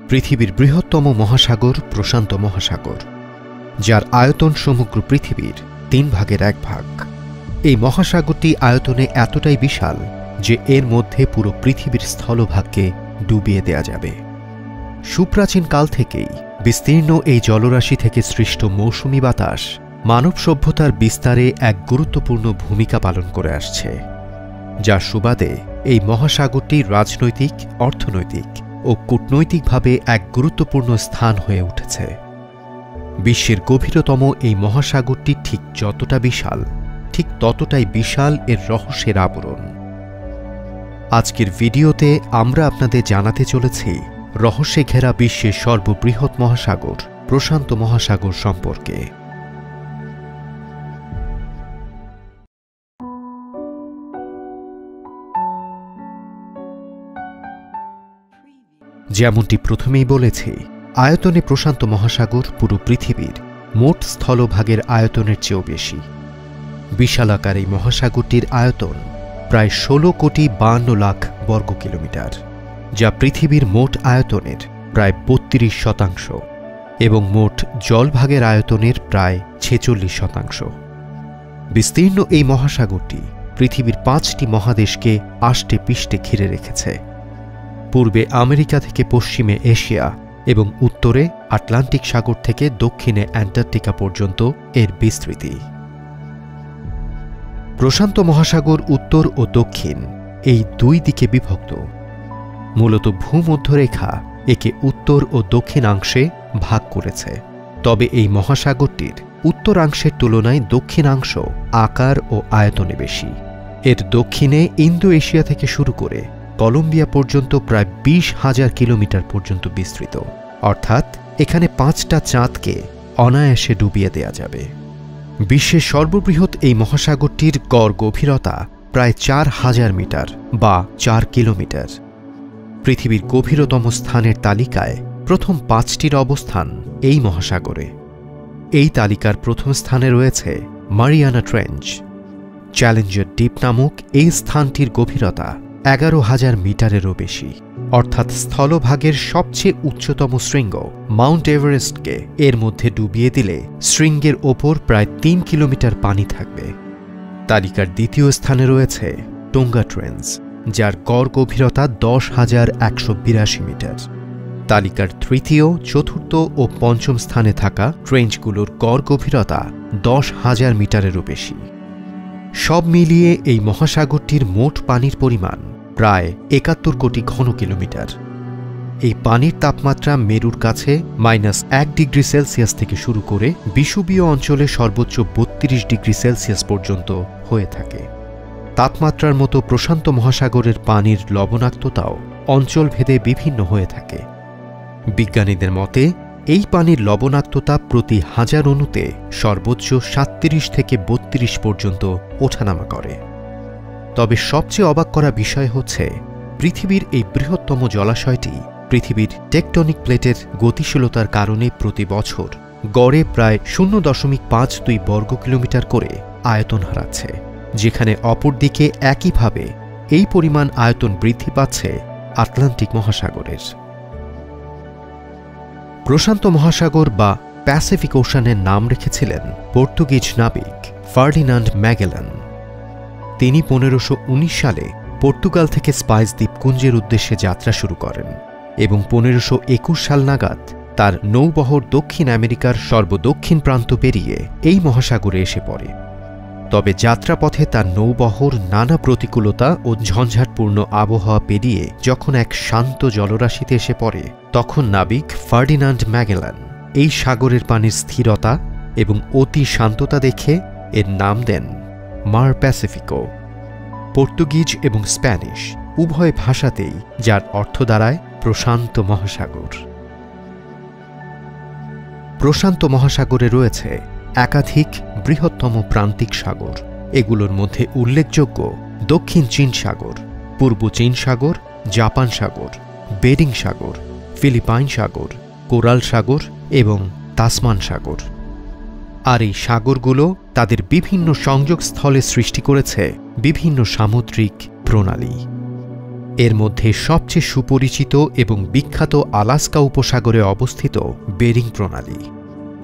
পৃথিবীর বৃহত্তম মহাসাগর প্রশান্ত মহাসাগর, যার আয়তন সমগ্র পৃথিবীর 3 ভাগের 1 ভাগ। এই মহাসাগরটি আয়তনে এতটাই বিশাল যে এর মধ্যে পুরো পৃথিবীর স্থলভাগকে ডুবিয়ে দেয়া যাবে। সুপ্রাচীন কাল থেকেই বিস্তীর্ণ এই জলরাশি থেকে সৃষ্ট মৌসুমী বাতাস মানব সভ্যতার বিস্তারে এক গুরুত্বপূর্ণ ভূমিকা পালন করে আসছে, যার সুবাদে এই মহাসাগরটি রাজনৈতিক, অর্থনৈতিক ও কূটনৈতিকভাবে এক গুরুত্বপূর্ণ স্থান হয়ে উঠেছে। বিশ্বের গভীরতম এই মহাসাগরটি ঠিক যতটা বিশাল, ঠিক ততটাই বিশাল এর রহস্যের আবরণ। আজকের ভিডিওতে আমরা আপনাদের জানাতে চলেছি রহস্যে ঘেরা বিশ্বের সর্ববৃহৎ মহাসাগর প্রশান্ত মহাসাগর সম্পর্কে। যেমনটি প্রথমেই বলেছি, আয়তনে প্রশান্ত মহাসাগর পুরো পৃথিবীর মোট স্থলভাগের আয়তনের চেয়েও বেশি। বিশালাকার এই মহাসাগরটির আয়তন প্রায় 16,52,00,000 বর্গ কিলোমিটার, যা পৃথিবীর মোট আয়তনের প্রায় 32% এবং মোট জলভাগের আয়তনের প্রায় 46%। বিস্তীর্ণ এই মহাসাগরটি পৃথিবীর 5টি মহাদেশকে আষ্টে পিষ্টে ঘিরে রেখেছে। পূর্বে আমেরিকা থেকে পশ্চিমে এশিয়া এবং উত্তরে আটলান্টিক সাগর থেকে দক্ষিণে অ্যান্টার্কটিকা পর্যন্ত এর বিস্তৃতি। প্রশান্ত মহাসাগর উত্তর ও দক্ষিণ এই 2 দিকে বিভক্ত। মূলত ভূমধ্যরেখা একে উত্তর ও দক্ষিণাংশে ভাগ করেছে, তবে এই মহাসাগরটির উত্তরাংশের তুলনায় দক্ষিণাংশ আকার ও আয়তনে বেশি। এর দক্ষিণে ইন্দো এশিয়া থেকে শুরু করে কলম্বিয়া পর্যন্ত প্রায় 20,000 কিলোমিটার পর্যন্ত বিস্তৃত, অর্থাৎ এখানে 5টা চাঁদকে অনায়াসে ডুবিয়ে দেয়া যাবে। বিশ্বের সর্ববৃহৎ এই মহাসাগরটির গড় গভীরতা প্রায় 4,000 মিটার বা 4 কিলোমিটার। পৃথিবীর গভীরতম স্থানের তালিকায় প্রথম 5টির অবস্থান এই মহাসাগরে। এই তালিকার প্রথম স্থানে রয়েছে মারিয়ানা ট্রেঞ্চ। চ্যালেঞ্জার দ্বীপ নামক এই স্থানটির গভীরতা 11,000 মিটারেরও বেশি, অর্থাৎ স্থলভাগের সবচেয়ে উচ্চতম শৃঙ্গ মাউন্ট এভারেস্টকে এর মধ্যে ডুবিয়ে দিলে শৃঙ্গের ওপর প্রায় 3 কিলোমিটার পানি থাকবে। তালিকার দ্বিতীয় স্থানে রয়েছে টোঙ্গা ট্রেঞ্চ, যার গড় গভীরতা 10,182 মিটার। তালিকার তৃতীয়, চতুর্থ ও পঞ্চম স্থানে থাকা ট্রেঞ্চগুলোর গড় গভীরতা 10,000 মিটারেরও বেশি। সব মিলিয়ে এই মহাসাগরটির মোট পানির পরিমাণ প্রায় 71 কোটি ঘন কিলোমিটার। এই পানির তাপমাত্রা মেরুর কাছে -1 ডিগ্রি সেলসিয়াস থেকে শুরু করে বিষুবীয় অঞ্চলে সর্বোচ্চ 32 ডিগ্রি সেলসিয়াস পর্যন্ত হয়ে থাকে। তাপমাত্রার মতো প্রশান্ত মহাসাগরের পানির লবণাক্ততাও অঞ্চলভেদে বিভিন্ন হয়ে থাকে। বিজ্ঞানীদের মতে এই পানির লবণাক্ততা প্রতি 1000 অণুতে সর্বোচ্চ 37 থেকে 32 পর্যন্ত ওঠানামা করে। তবে সবচেয়ে অবাক করা বিষয় হচ্ছে, পৃথিবীর এই বৃহত্তম জলাশয়টি পৃথিবীর টেকটনিক প্লেটের গতিশীলতার কারণে প্রতি বছর গড়ে প্রায় 0.52 বর্গ কিলোমিটার করে আয়তন হারাচ্ছে, যেখানে অপরদিকে একইভাবে এই পরিমাণ আয়তন বৃদ্ধি পাচ্ছে আটলান্টিক মহাসাগরের। প্রশান্ত মহাসাগর বা প্যাসিফিক ওশানের নাম রেখেছিলেন পর্তুগিজ নাবিক ফার্ডিনান্ড ম্যাগেলান। তিনি 1519 সালে পর্তুগাল থেকে স্পাইস দ্বীপপুঞ্জের উদ্দেশ্যে যাত্রা শুরু করেন এবং 1521 সাল নাগাদ তার নৌবহর দক্ষিণ আমেরিকার সর্বদক্ষিণ প্রান্ত পেরিয়ে এই মহাসাগরে এসে পড়ে। তবে যাত্রাপথে তার নৌবহর নানা প্রতিকূলতা ও ঝঞ্ঝাটপূর্ণ আবহাওয়া পেরিয়ে যখন এক শান্ত জলরাশিতে এসে পড়ে, তখন নাবিক ফার্ডিনান্ড ম্যাগেলান এই সাগরের পানির স্থিরতা এবং অতি শান্ততা দেখে এর নাম দেন মার প্যাসিফিকো। পর্তুগিজ এবং স্প্যানিশ উভয় ভাষাতেই যার অর্থ দাঁড়ায় প্রশান্ত মহাসাগর। প্রশান্ত মহাসাগরে রয়েছে একাধিক বৃহত্তম প্রান্তিক সাগর। এগুলোর মধ্যে উল্লেখযোগ্য দক্ষিণ চীন সাগর, পূর্ব চীন সাগর, জাপান সাগর, বেরিং সাগর, ফিলিপাইন সাগর, কোরাল সাগর এবং তাসমান সাগর। আর এই সাগরগুলো তাদের বিভিন্ন সংযোগস্থলে সৃষ্টি করেছে বিভিন্ন সামুদ্রিক প্রণালী। এর মধ্যে সবচেয়ে সুপরিচিত এবং বিখ্যাত আলাস্কা উপসাগরে অবস্থিত বেরিং প্রণালী।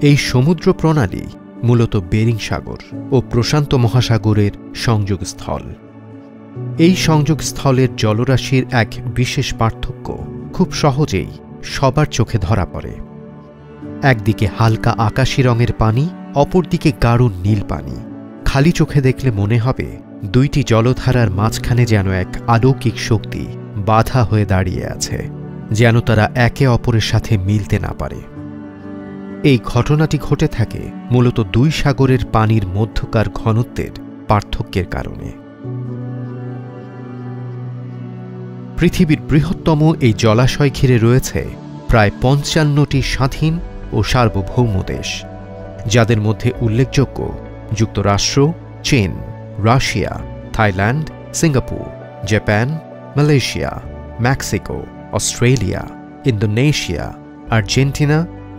এই সমুদ্র প্রণালী মূলত বেরিং সাগর ও প্রশান্ত মহাসাগরের সংযোগস্থল। এই সংযোগস্থলের জলরাশির এক বিশেষ পার্থক্য খুব সহজেই সবার চোখে ধরা পড়ে। একদিকে হালকা আকাশী রঙের পানি, অপরদিকে গাঢ় নীল পানি। খালি চোখে দেখলে মনে হবে দুইটি জলধারার মাঝখানে যেন এক অলৌকিক শক্তি বাধা হয়ে দাঁড়িয়ে আছে, যেন তারা একে অপরের সাথে মিলতে না পারে। এই ঘটনাটি ঘটে থাকে মূলত দুই সাগরের পানির মধ্যকার ঘনত্বের পার্থক্যের কারণে। পৃথিবীর বৃহত্তম এই জলাশয় ঘিরে রয়েছে প্রায় ৫৫টি স্বাধীন ও সার্বভৌম দেশ, যাদের মধ্যে উল্লেখযোগ্য যুক্তরাষ্ট্র, চীন, Russia, Thailand, Singapore, Japan, Malaysia, Mexico, Australia, Indonesia, Argentina,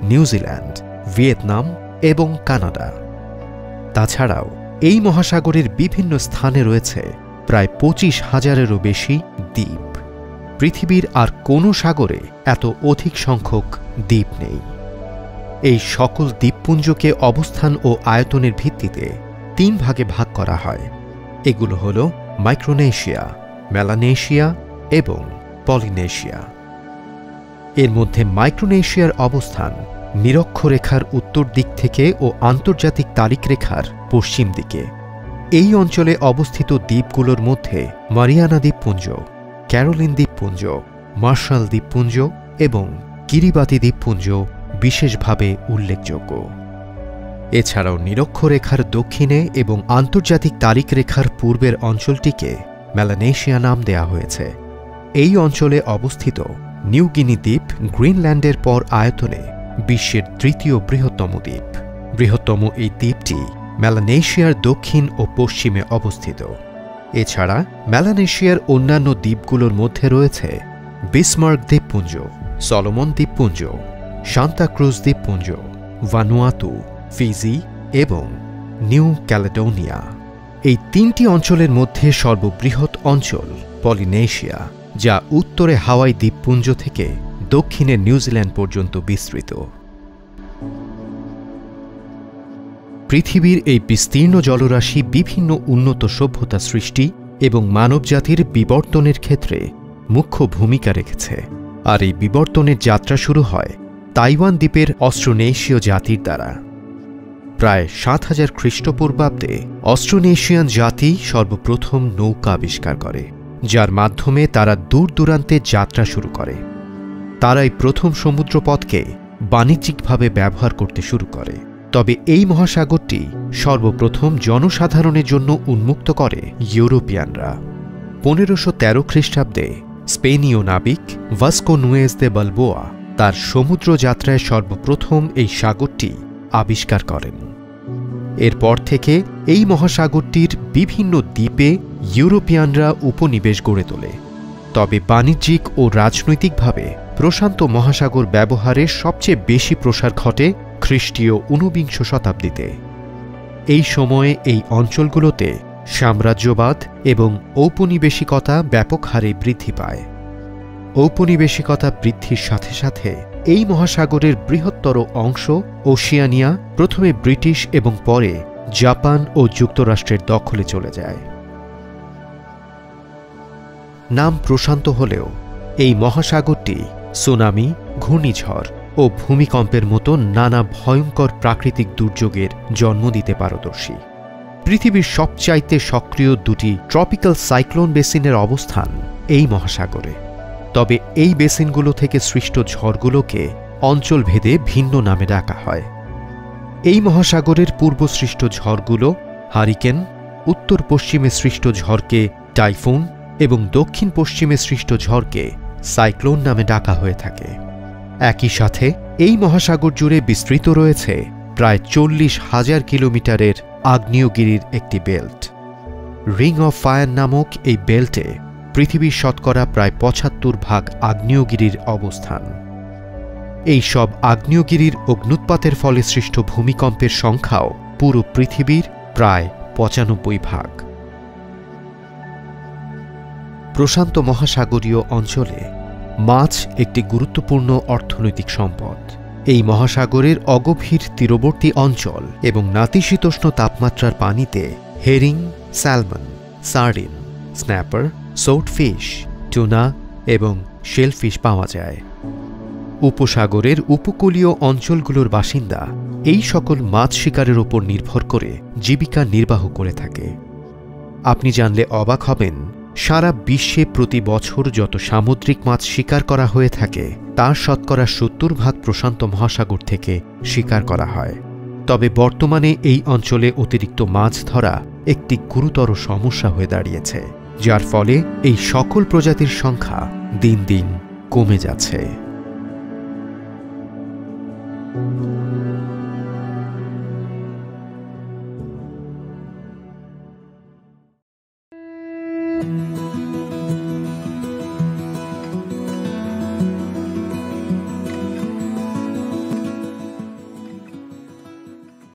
New Zealand, Vietnam এবং কানাডা। তাছাড়াও এই মহাসাগরের বিভিন্ন স্থানে রয়েছে প্রায় ২৫,০০০-এরও বেশি দ্বীপ। পৃথিবীর আর কোনো সাগরে এত অধিক সংখ্যক দ্বীপ নেই। এই সকল দ্বীপপুঞ্জকে অবস্থান ও আয়তনের ভিত্তিতে ৩ ভাগে ভাগ করা হয়। এগুলো হল মাইক্রোনেশিয়া, মেলানেশিয়া এবং পলিনেশিয়া। এর মধ্যে মাইক্রোনেশিয়ার অবস্থান নিরক্ষরেখার উত্তর দিক থেকে ও আন্তর্জাতিক তারিখরেখার পশ্চিম দিকে। এই অঞ্চলে অবস্থিত দ্বীপগুলোর মধ্যে মারিয়ানা দ্বীপপুঞ্জ, ক্যারোলিন দ্বীপপুঞ্জ, মার্শাল দ্বীপপুঞ্জ এবং কিরিবাতি দ্বীপপুঞ্জ বিশেষভাবে উল্লেখযোগ্য। এছাড়াও নিরক্ষরেখার দক্ষিণে এবং আন্তর্জাতিক তারিখরেখার পূর্বের অঞ্চলটিকে মেলানেশিয়া নাম দেয়া হয়েছে। এই অঞ্চলে অবস্থিত নিউ গিনি দ্বীপ গ্রিনল্যান্ডের পর আয়তনে বিশ্বের ৩য় বৃহত্তম দ্বীপ। বৃহত্তম এই দ্বীপটি মেলানেশিয়ার দক্ষিণ ও পশ্চিমে অবস্থিত। এছাড়া মেলানেশিয়ার অন্যান্য দ্বীপগুলোর মধ্যে রয়েছে বিসমার্ক দ্বীপপুঞ্জ, সলোমন দ্বীপপুঞ্জ, সান্তা ক্রুজ দ্বীপপুঞ্জ, ভানুয়াতু, ফিজি এবং নিউ ক্যালেডোনিয়া। এই ৩টি অঞ্চলের মধ্যে সর্ববৃহৎ অঞ্চল পলিনেশিয়া, যা উত্তরে হাওয়াই দ্বীপপুঞ্জ থেকে দক্ষিণে নিউজিল্যান্ড পর্যন্ত বিস্তৃত। পৃথিবীর এই বিস্তীর্ণ জলরাশি বিভিন্ন উন্নত সভ্যতা সৃষ্টি এবং মানবজাতির বিবর্তনের ক্ষেত্রে মুখ্য ভূমিকা রেখেছে। আর এই বিবর্তনের যাত্রা শুরু হয় তাইওয়ান দ্বীপের অস্ট্রোনেশীয় জাতির দ্বারা। প্রায় ৭০০০ খ্রিস্টপূর্বাব্দে অস্ট্রোনেশিয়ান জাতি সর্বপ্রথম নৌকা আবিষ্কার করে, যার মাধ্যমে তারা দূর দূরান্তে যাত্রা শুরু করে। তারাই প্রথম সমুদ্রপথকে বাণিজ্যিকভাবে ব্যবহার করতে শুরু করে। তবে এই মহাসাগরটি সর্বপ্রথম জনসাধারণের জন্য উন্মুক্ত করে ইউরোপিয়ানরা। ১৫১৩ খ্রিস্টাব্দে স্পেনীয় নাবিক ভাস্কো নুয়েজ দে বালবোয়া তার সমুদ্র যাত্রায় সর্বপ্রথম এই সাগরটি আবিষ্কার করেন। এরপর থেকে এই মহাসাগরটির বিভিন্ন দ্বীপে ইউরোপিয়ানরা উপনিবেশ গড়ে তোলে। তবে বাণিজ্যিক ও রাজনৈতিকভাবে প্রশান্ত মহাসাগর ব্যবহারের সবচেয়ে বেশি প্রসার ঘটে খ্রিস্টীয় ঊনবিংশ শতাব্দীতে। এই সময়ে এই অঞ্চলগুলোতে সাম্রাজ্যবাদ এবং ঔপনিবেশিকতা ব্যাপক হারে বৃদ্ধি পায়। ঔপনিবেশিকতা বৃদ্ধির সাথে সাথে এই মহাসাগরের বৃহত্তর অংশ ওশিয়ানিয়া প্রথমে ব্রিটিশ এবং পরে জাপান ও যুক্তরাষ্ট্রের দখলে চলে যায়। নাম প্রশান্ত হলেও এই মহাসাগরটি সুনামি, ঘূর্ণিঝড় ও ভূমিকম্পের মতো নানা ভয়ঙ্কর প্রাকৃতিক দুর্যোগের জন্ম দিতে পারদর্শী। পৃথিবীর সবচাইতে সক্রিয় 2টি ট্রপিক্যাল সাইক্লোন বেসিনের অবস্থান এই মহাসাগরে। তবে এই বেসিনগুলো থেকে সৃষ্ট ঝড়গুলোকে অঞ্চলভেদে ভিন্ন নামে ডাকা হয়। এই মহাসাগরের পূর্বসৃষ্ট ঝড়গুলো হারিকেন, উত্তর পশ্চিমে সৃষ্ট ঝড়কে টাইফুন এবং দক্ষিণ পশ্চিমে সৃষ্ট ঝড়কে সাইক্লোন নামে ডাকা হয়ে থাকে। একই সাথে এই মহাসাগর জুড়ে বিস্তৃত রয়েছে প্রায় 40,000 কিলোমিটারের আগ্নেয়গিরির একটি বেল্ট। রিং অফ ফায়ার নামক এই বেল্টে পৃথিবীর শতকরা প্রায় ৭৫% আগ্নেয়গিরির অবস্থান। এই সব আগ্নেয়গিরির অগ্ন্যুৎপাতের ফলে সৃষ্ট ভূমিকম্পের সংখ্যাও পুরো পৃথিবীর প্রায় ৯৫%। প্রশান্ত মহাসাগরীয় অঞ্চলে মাছ একটি গুরুত্বপূর্ণ অর্থনৈতিক সম্পদ। এই মহাসাগরের অগভীর তীরবর্তী অঞ্চল এবং নাতিশীতোষ্ণ তাপমাত্রার পানিতে হেরিং, স্যালমন, সার্ডিন, স্ন্যাপার, সোটফিশ, টুনা এবং শেলফিশ পাওয়া যায়। উপসাগরের উপকূলীয় অঞ্চলগুলোর বাসিন্দা এই সকল মাছ শিকারের উপর নির্ভর করে জীবিকা নির্বাহ করে থাকে। আপনি জানলে অবাক হবেন, সারা বিশ্বে প্রতি বছর যত সামুদ্রিক মাছ শিকার করা হয়ে থাকে তার শতকরা ৭০% প্রশান্ত মহাসাগর থেকে শিকার করা হয়। তবে বর্তমানে এই অঞ্চলে অতিরিক্ত মাছ ধরা একটি গুরুতর সমস্যা হয়ে দাঁড়িয়েছে, যার ফলে এই সকল প্রজাতির সংখ্যা দিন দিন কমে যাচ্ছে।